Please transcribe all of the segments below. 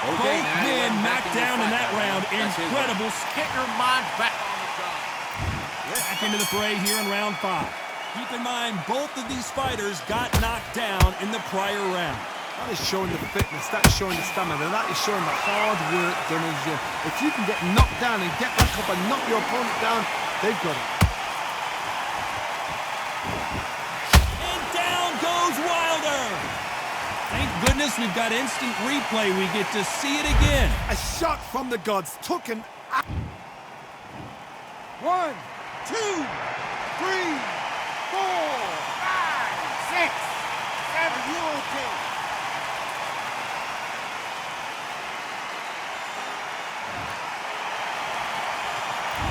Okay, both men knocked down in that round. Incredible. Get your mind back on the job. Back into the fray here in round 5. Keep in mind, both of these fighters got knocked down in the prior round. That is showing the fitness, that is showing the stamina, that is showing the hard work done in the gym. If you can get knocked down and get back up and knock your opponent down, they've got it. And down goes Wilder. Thank goodness we've got instant replay. We get to see it again. A shot from the gods took an... 1, 2, 3, 4, 5, 6, 7, you okay?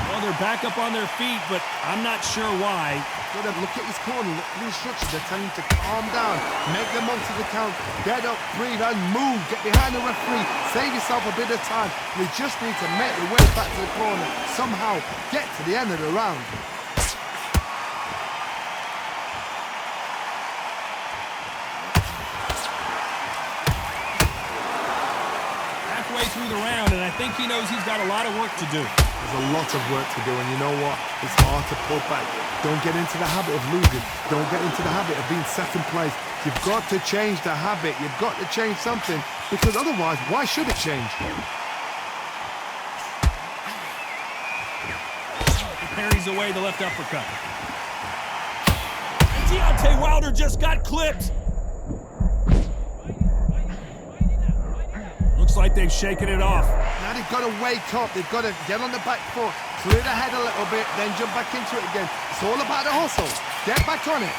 Well, they're back up on their feet, but I'm not sure why. Look at his corner, look at the instructions. They're telling him to calm down, make them onto the count, get up, breathe, and move. Get behind the referee, save yourself a bit of time. You just need to make your way back to the corner. Somehow, get to the end of the round. Halfway through the round, and I think he knows he's got a lot of work to do. There's a lot of work to do, and you know what? It's hard to pull back. Don't get into the habit of losing. Don't get into the habit of being second place. You've got to change the habit. You've got to change something, because otherwise, why should it change? He parries away the left uppercut. And Deontay Wilder just got clipped. Looks like they've shaken it off. Now they've got to wake up. They've got to get on the back foot, clear the head a little bit, then jump back into it again. It's all about the hustle. Get back on it.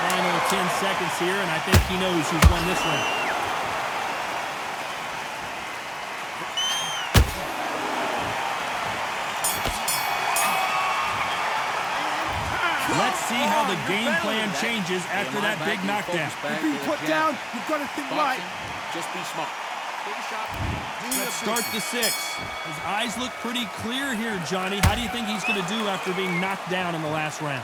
Final 10 seconds here, and I think he knows who's won this round. Let's see how the game plan changes after that big knockdown. You've been put down. You've got to think right. Just be smart. Take a shot. Let's start the 6. His eyes look pretty clear here, Johnny. How do you think he's going to do after being knocked down in the last round?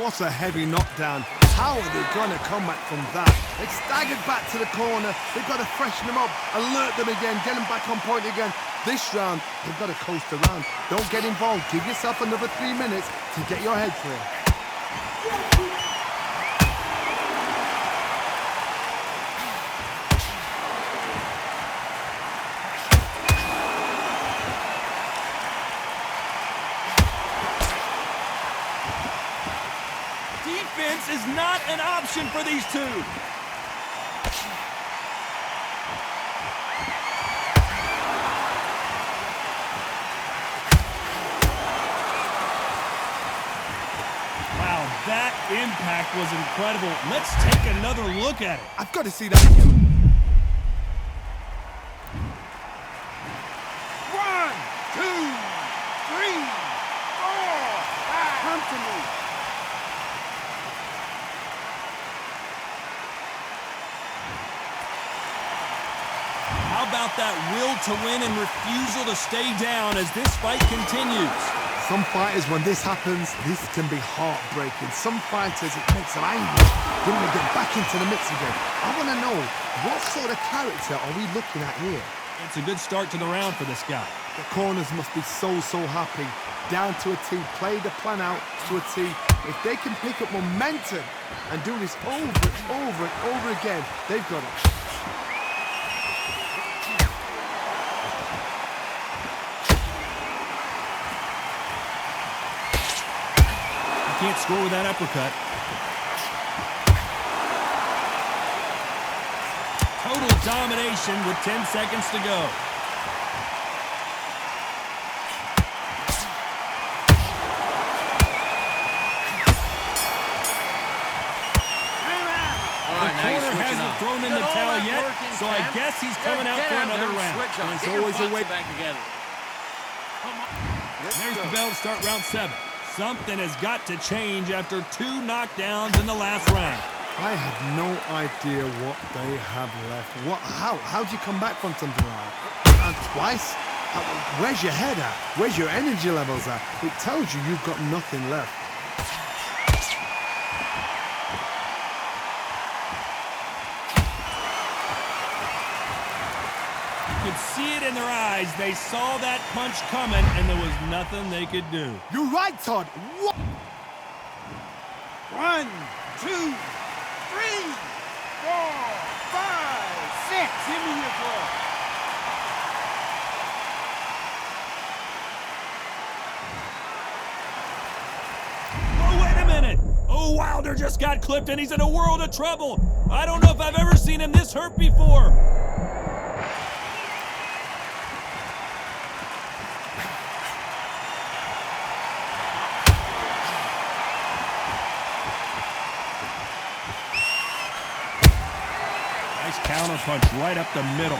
What a heavy knockdown. How are they going to come back from that? They staggered back to the corner. They've got to freshen them up, alert them again, get them back on point again. This round, they've got to coast around. Don't get involved. Give yourself another 3 minutes to get your head clear. Defense is not an option for these two. Wow, that impact was incredible. Let's take another look at it. I've got to see that again. 1, 2, 3, 4, 5. Come to me. How about that will to win and refusal to stay down as this fight continues? Some fighters, when this happens, this can be heartbreaking. Some fighters, it makes them angry. They want to get back into the mix again. I want to know, what sort of character are we looking at here? It's a good start to the round for this guy. The corners must be so happy. Down to a T, play the plan out to a T. If they can pick up momentum and do this over and over and over again, they've got it. Can't score with that uppercut. Total domination with 10 seconds to go. The corner hasn't thrown in the towel yet, so I guess he's coming out for another round. There's always a way back together. There's the bell to start round 7. Something has got to change after 2 knockdowns in the last round. I have no idea what they have left. How do you come back from something like that? And twice? Where's your head at? Where's your energy levels at? It tells you you've got nothing left. in their eyes. They saw that punch coming, and there was nothing they could do. You're right, Todd. What? 1, 2, 3, 4, 5, 6. Give me your ball. Oh, wait a minute. Oh, Wilder just got clipped, and he's in a world of trouble. I don't know if I've ever seen him this hurt before. Nice counter punch right up the middle.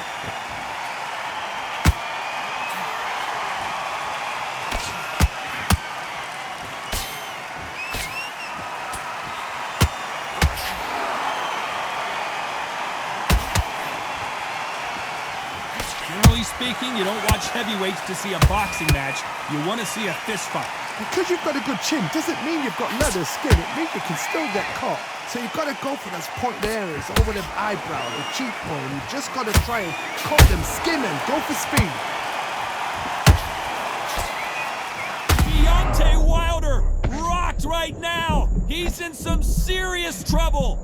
Generally speaking, you don't watch heavyweights to see a boxing match. You want to see a fist fight. Because you've got a good chin doesn't mean you've got leather skin. It means you can still get caught. So you've got to go for those pointed areas over the eyebrow, the cheekbone. You've just got to try and cut them, skin them, go for speed. Deontay Wilder rocked right now. He's in some serious trouble.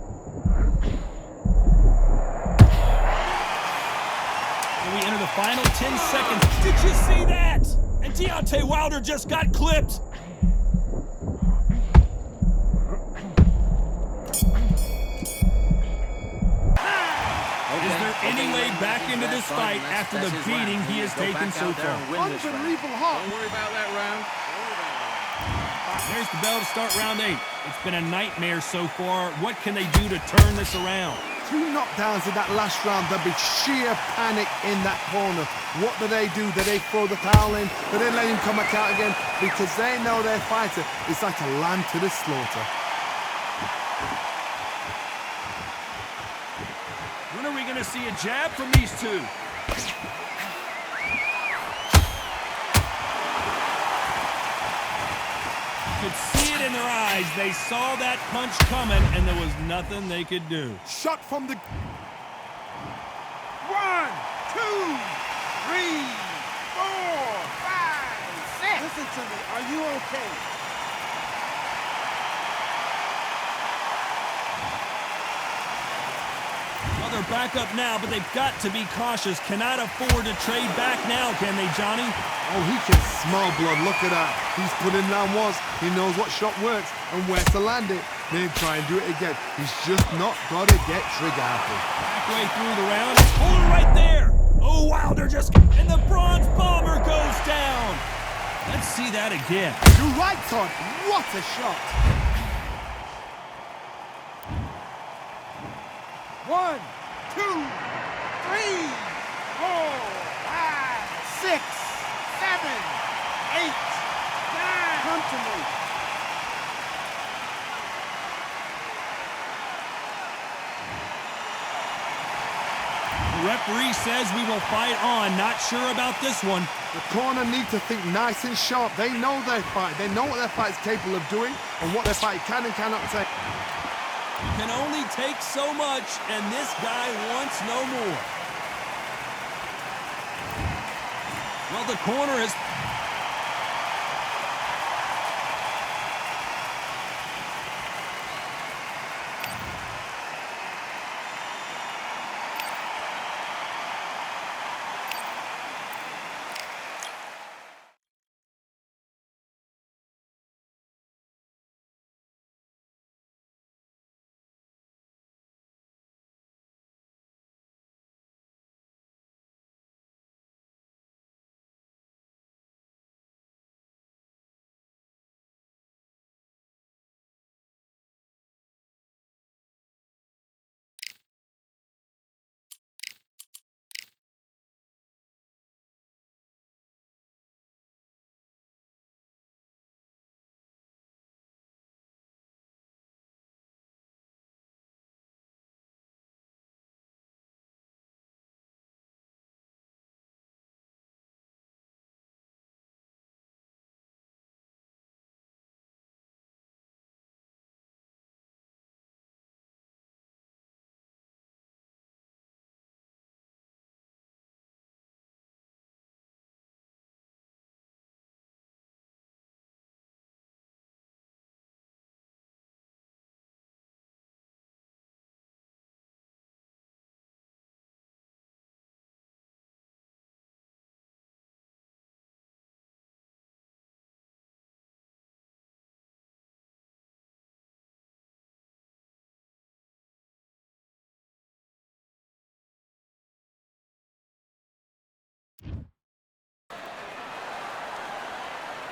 And we enter the final 10 seconds. Did you see that? And Deontay Wilder just got clipped. Is there any way back into this fight after the beating he has taken so far? Unbelievable hot. Don't worry about that round. There's the bell to start round 8. It's been a nightmare so far. What can they do to turn this around? 2 knockdowns in that last round. There'll be sheer panic in that corner. What do? Do they throw the towel in? Do they let him come back out again? Because they know their fighter is like a lamb to the slaughter. When are we going to see a jab from these two? You could see it in their eyes. They saw that punch coming, and there was nothing they could do. Shot from the... 1, 2, 3, 4, 5, 6. Listen to me. Are you okay? Well, they're back up now, but they've got to be cautious. Cannot afford to trade back now, can they, Johnny? Oh, he can smell blood. Look at that. He's put in down once. He knows what shot works and where to land it. Then try and do it again. He's just not got to get trigger happy. Halfway through the round, hold it right there. Oh, Wilder just... And the Bronze Bomber goes down. Let's see that again. You're right, Todd. What a shot. 1, 2, 3, 4, 5, 6, 7, 8, 9. Come to me. The referee says we will fight on. Not sure about this one. The corner need to think nice and sharp. They know their fight. They know what their fight is capable of doing and what their fight can and cannot take. You can only take so much, and this guy wants no more. Well, the corner is...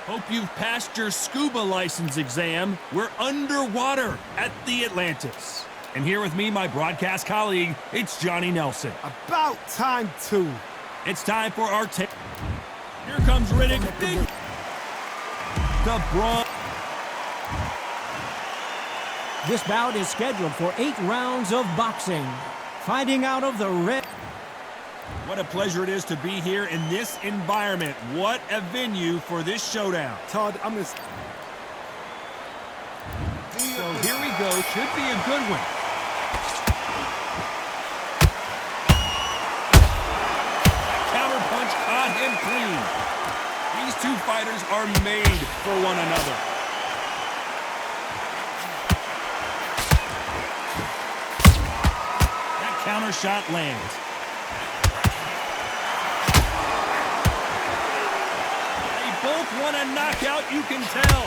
Hope you've passed your scuba license exam. We're underwater at the Atlantis. And here with me, my broadcast colleague, it's Johnny Nelson. About time, too. It's time for our tip. Here comes Riddick. The Braun. This bout is scheduled for 8 rounds of boxing. Fighting out of the red. What a pleasure it is to be here in this environment. What a venue for this showdown. Todd, I'm going to... So here we go. Should be a good one. Counter punch caught him clean. These two fighters are made for one another. That counter shot lands. Both want a knockout, you can tell.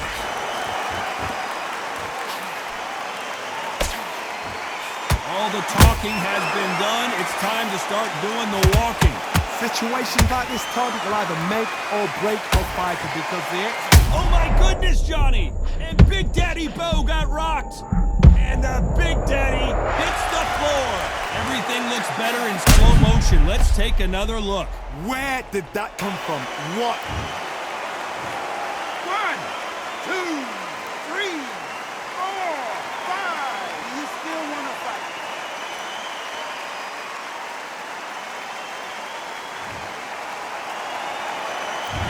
All the talking has been done. It's time to start doing the walking. Situations like this, Todd, will either make or break a fighter because Oh my goodness, Johnny! And Big Daddy Bo got rocked. And the Big Daddy hits the floor. Everything looks better in slow motion. Let's take another look. Where did that come from? What? 1, 2, 3, 4, 5. You still want to fight?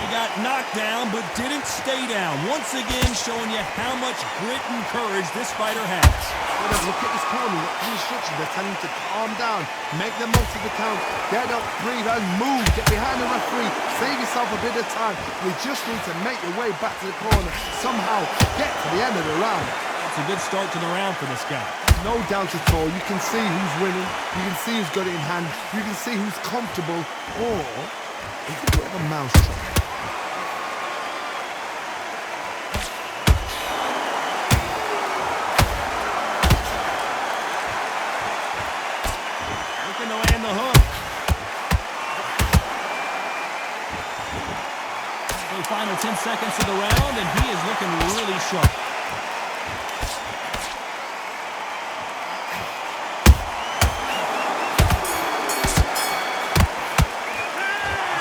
He got knocked down, but didn't stay down. Once again, showing you how much grit and courage this fighter has. Look at this corner. Look at the instructions. They're telling him to calm down, make the most of the count, get up, breathe, and move. Get behind the referee. Save yourself a bit of time. You just need to make your way back to the corner. Somehow get to the end of the round. It's a good start to the round for this guy. No doubt at all. You can see who's winning. You can see who's got it in hand. You can see who's comfortable. Or it's a bit of a mousetrap. Looking to land the hook. So final 10 seconds of the round, and he is looking really sharp.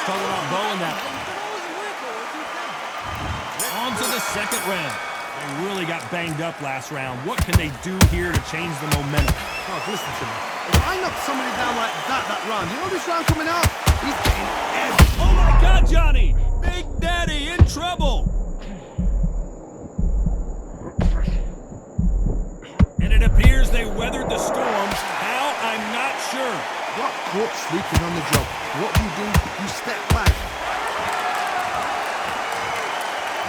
Talking about Bo in that. On to the second round. They really got banged up last round. What can they do here to change the momentum? Oh, listen to me. If I knock somebody down like that round, you know this round coming out? He's getting every... Oh my God, Johnny! Big Daddy in trouble! And it appears they weathered the storm. How? I'm not sure. Got caught sleeping on the job. What do? You step back.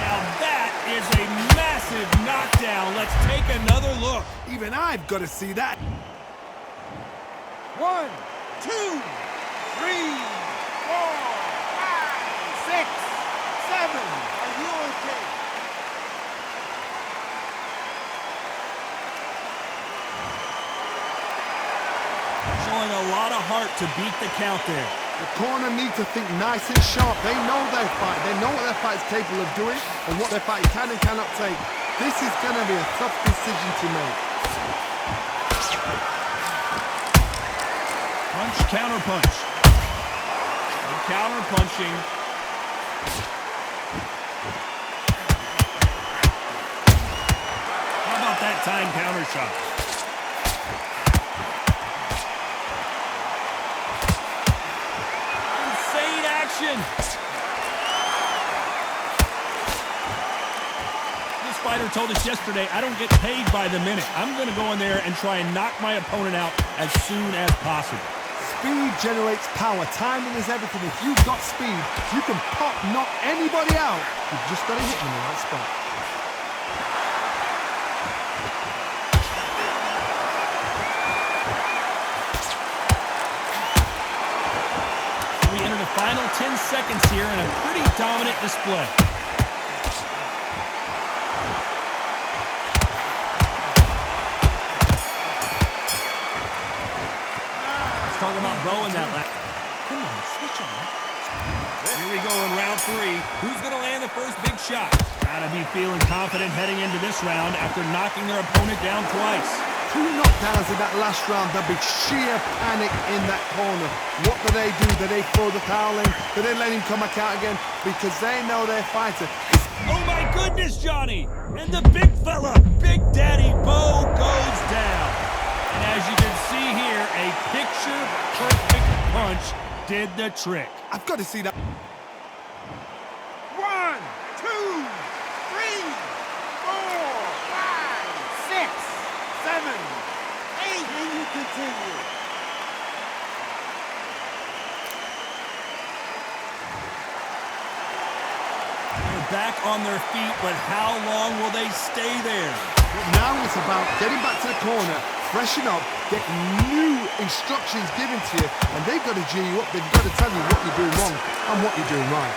Now that is a massive knockdown. Let's take another look. Even I've got to see that. 1, 2, 3, 4, 5, 6, 7. Are you okay? Showing a lot of heart to beat the count there. The corner need to think nice and sharp. They know their fight. They know what their fight is capable of doing and what their fight can and cannot take. This is going to be a tough decision to make. Punch, counter punch. And counter punching. How about that time counter shot? Insane action. This fighter told us yesterday, I don't get paid by the minute. I'm going to go in there and try and knock my opponent out as soon as possible. Speed generates power. Timing is everything. If you've got speed, you can knock anybody out. You've just got to hit them in the right spot. We enter the final 10 seconds here in a pretty dominant display. Talking about Bo in that lap. Come on, switch on. Here we go in round 3. Who's going to land the first big shot? Gotta be feeling confident heading into this round after knocking their opponent down twice. 2 knockdowns in that last round. There'll be sheer panic in that corner. What do? Do they throw the towel in? Do they let him come back out again? Because they know their fighter. Oh my goodness, Johnny! And the big fella, Big Daddy Bo, goes down. And as you can see here, a picture-perfect punch did the trick. I've got to see that. 1, 2, 3, 4, 5, 6, 7, 8, and you continue. They're back on their feet, but how long will they stay there? Now it's about getting back to the corner, freshen up, get new instructions given to you, and they've got to G you up. They've got to tell you what you're doing wrong and what you're doing right.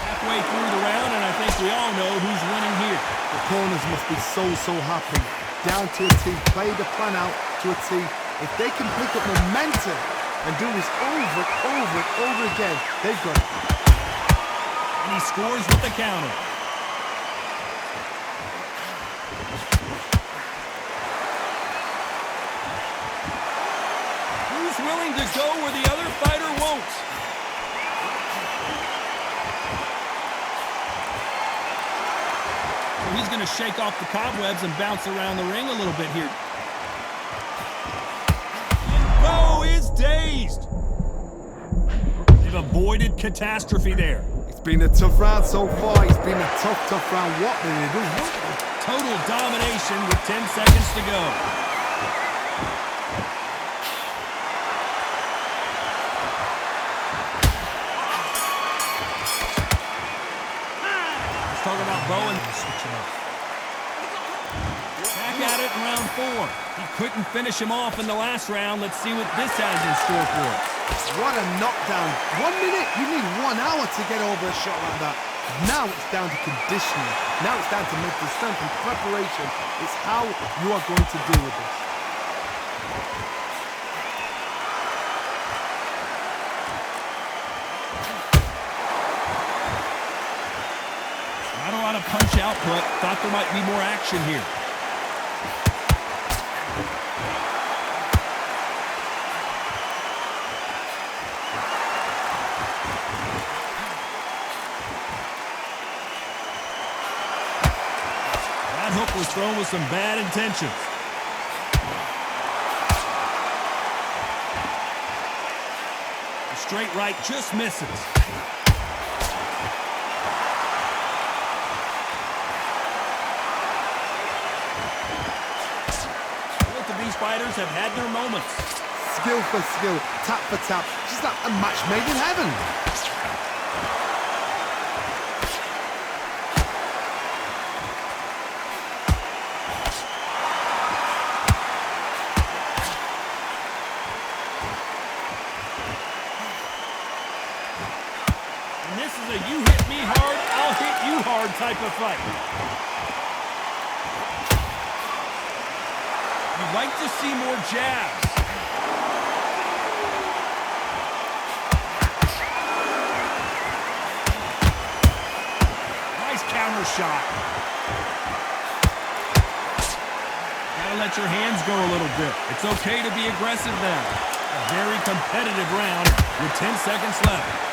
Halfway through the round, and I think we all know who's winning here. The corners must be so happy. Down to a T, play the plan out to a T. If they can pick up momentum and do this over and over again, they've got it. And he scores with the counter. Who's willing to go where the other fighter won't? So he's going to shake off the cobwebs and bounce around the ring a little bit here. And Bo is dazed. They've avoided catastrophe there. It's been a tough round so far. It's been a tough round. What did they do? Total domination with 10 seconds to go. Let's talk about Bowen. Switch it up. Back at it in round 4. He couldn't finish him off in the last round. Let's see what this has in store for us. What a knockdown. 1 minute, you need 1 hour to get over a shot like that. Now it's down to conditioning. Now it's down to mental strength and preparation. It's how you are going to deal with this. Not a lot of punch output. Thought there might be more action here. That hook was thrown with some bad intentions. The straight right just misses. Both of these fighters have had their moments. Skill for skill, tap for tap. Just like a match made in heaven. And this is a you hit me hard, I'll hit you hard type of fight. You'd like to see more jabs. Nice counter shot. Gotta let your hands go a little bit. It's okay to be aggressive now. A very competitive round with 10 seconds left.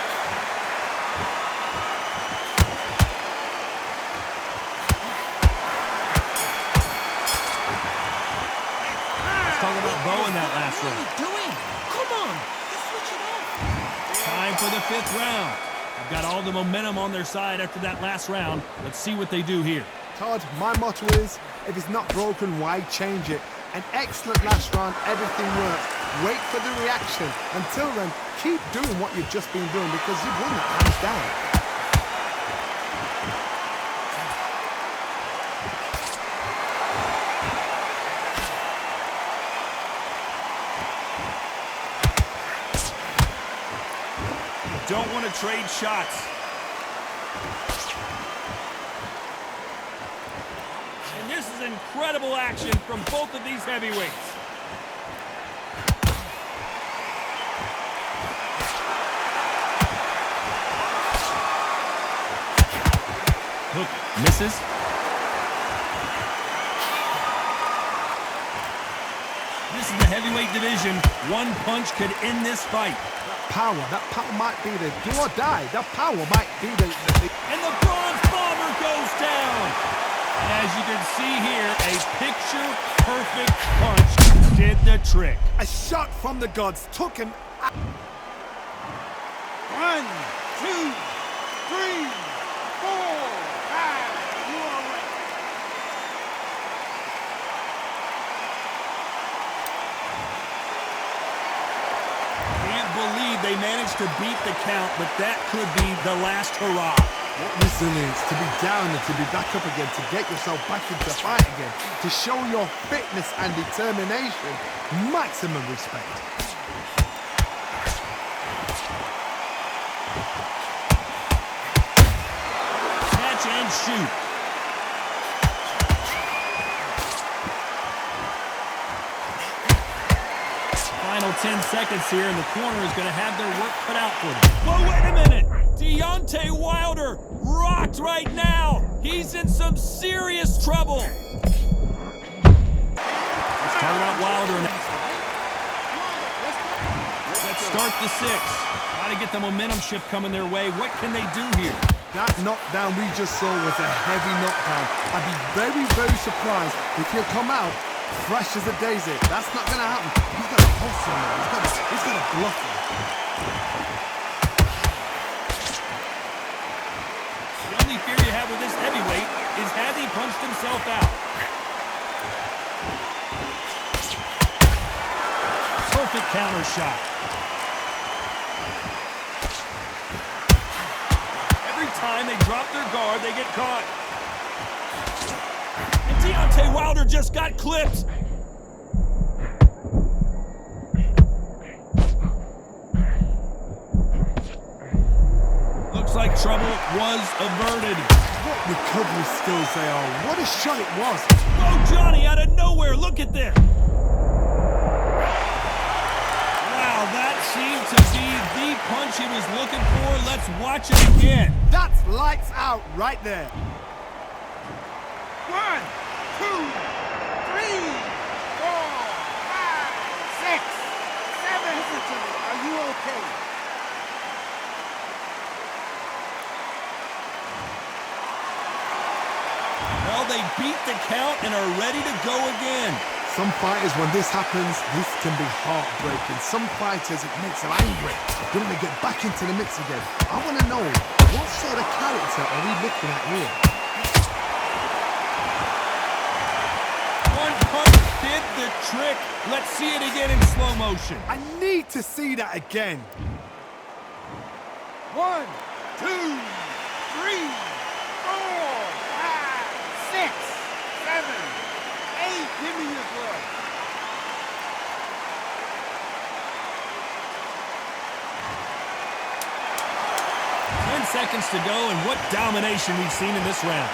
Talk about Bo in that last round. What are you doing? Come on, just switch it off. Time for the 5th round. They've got all the momentum on their side after that last round. Let's see what they do here. Todd, my motto is, if it's not broken, why change it? An excellent last round, everything works. Wait for the reaction. Until then, keep doing what you've just been doing because you've won that hands down. Don't want to trade shots. And this is incredible action from both of these heavyweights. Hook misses. This is the heavyweight division. One punch could end this fight. That power might be the do or die. That power might be the... And the Bronze Bomber goes down. And as you can see here, a picture-perfect punch did the trick. A shot from the gods took him... 1, 2, 3, 4, 5. You all right? Can't believe they managed to beat the count, but that could be the last hurrah. What resilience to be down and to be back up again, to get yourself back into the fight again, to show your fitness and determination. Maximum respect. Catch and shoot. Final 10 seconds here, and the corner is going to have their work cut out for them. Whoa, wait a minute! Deontay Wilder rocked right now. He's in some serious trouble. Let's talk about Wilder. Let's start the 6. Got to get the momentum shift coming their way. What can they do here? That knockdown we just saw was a heavy knockdown. I'd be very, very surprised if he'll come out fresh as a daisy. That's not going to happen. He's got a pulse on him. He's got a bluff him. The only fear you have with this heavyweight is has he punched himself out? Perfect counter shot. Every time they drop their guard, they get caught. And Deontay Wilder just got clipped. Looks like trouble was averted. What recovery skills they are. What a shot it was. Whoa, Johnny, out of nowhere. Look at this. Wow, that seemed to be the punch he was looking for. Let's watch it again. That's lights out right there. 1, 2, 3, 4, 5, 6, 7. Listen to me. Are you okay? Well, they beat the count and are ready to go again. Some fighters, when this happens, this can be heartbreaking. Some fighters, it makes them angry. Then they get back into the mix again. I want to know, what sort of character are we looking at here? One punch did the trick. Let's see it again in slow motion. I need to see that again. 1, 2, 3, 4, 5, 6, 7, 8. Give me your glove. Seconds to go, and what domination we've seen in this round.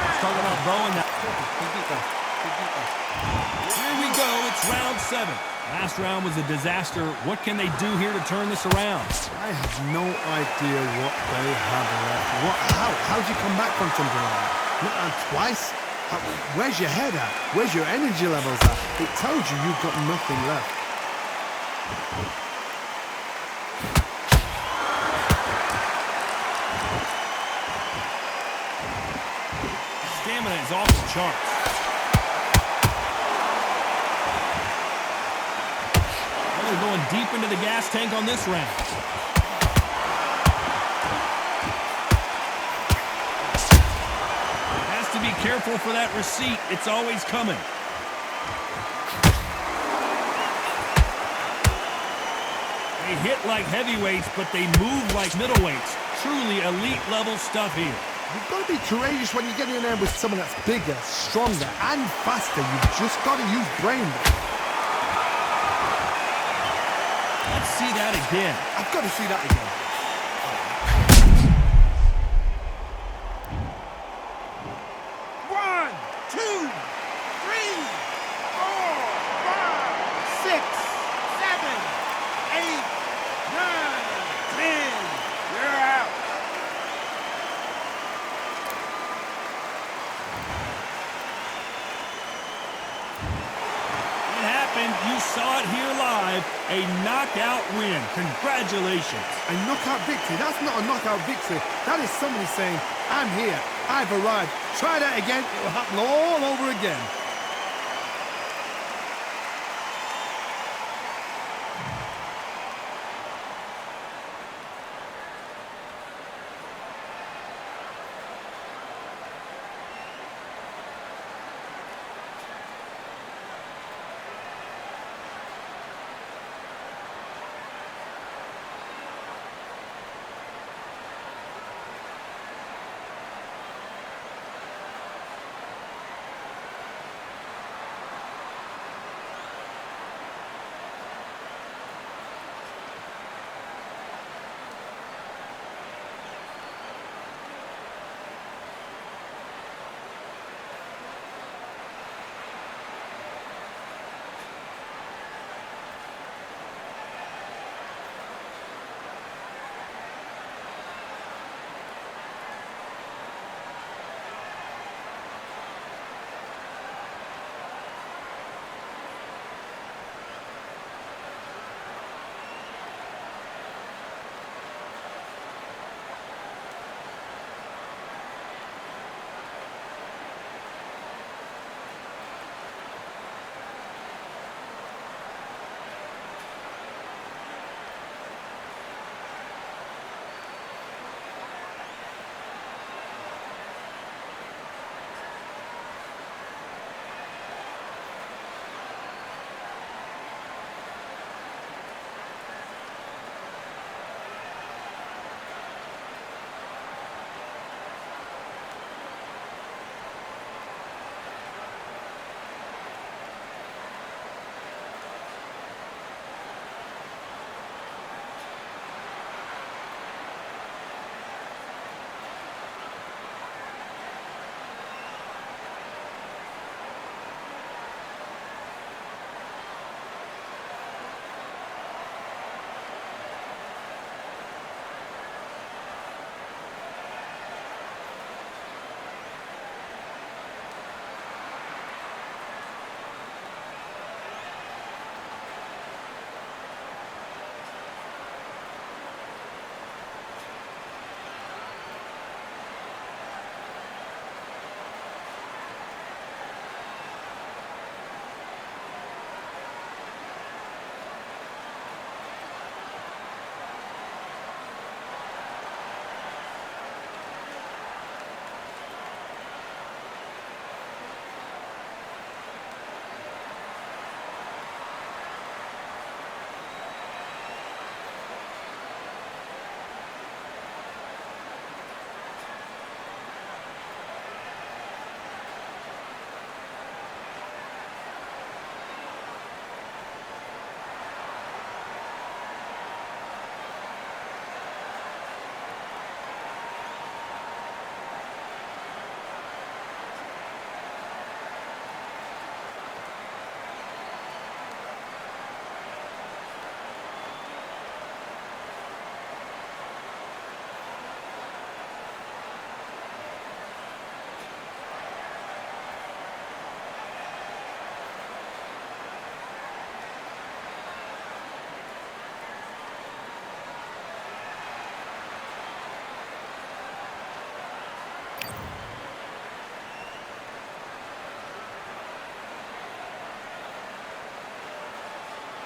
Let's talk about Bowen now. Here we go, it's round 7. Last round was a disaster. What can they do here to turn this around? I have no idea what they have left. How'd you come back from something like that? Not twice? Where's your head at? Where's your energy levels at? It tells you you've got nothing left. Stamina is off the charts. Well, they're going deep into the gas tank on this round. Be careful for that receipt. It's always coming. They hit like heavyweights, but they move like middleweights. Truly elite level stuff here. You've got to be courageous when you get in there with someone that's bigger, stronger, and faster. You've just got to use brain. Let's see that again. I've got to see that again. a knockout win. Congratulations. A knockout victory? That's not a knockout victory. That is somebody saying, I'm here, I've arrived. Try that again, it will happen all over again.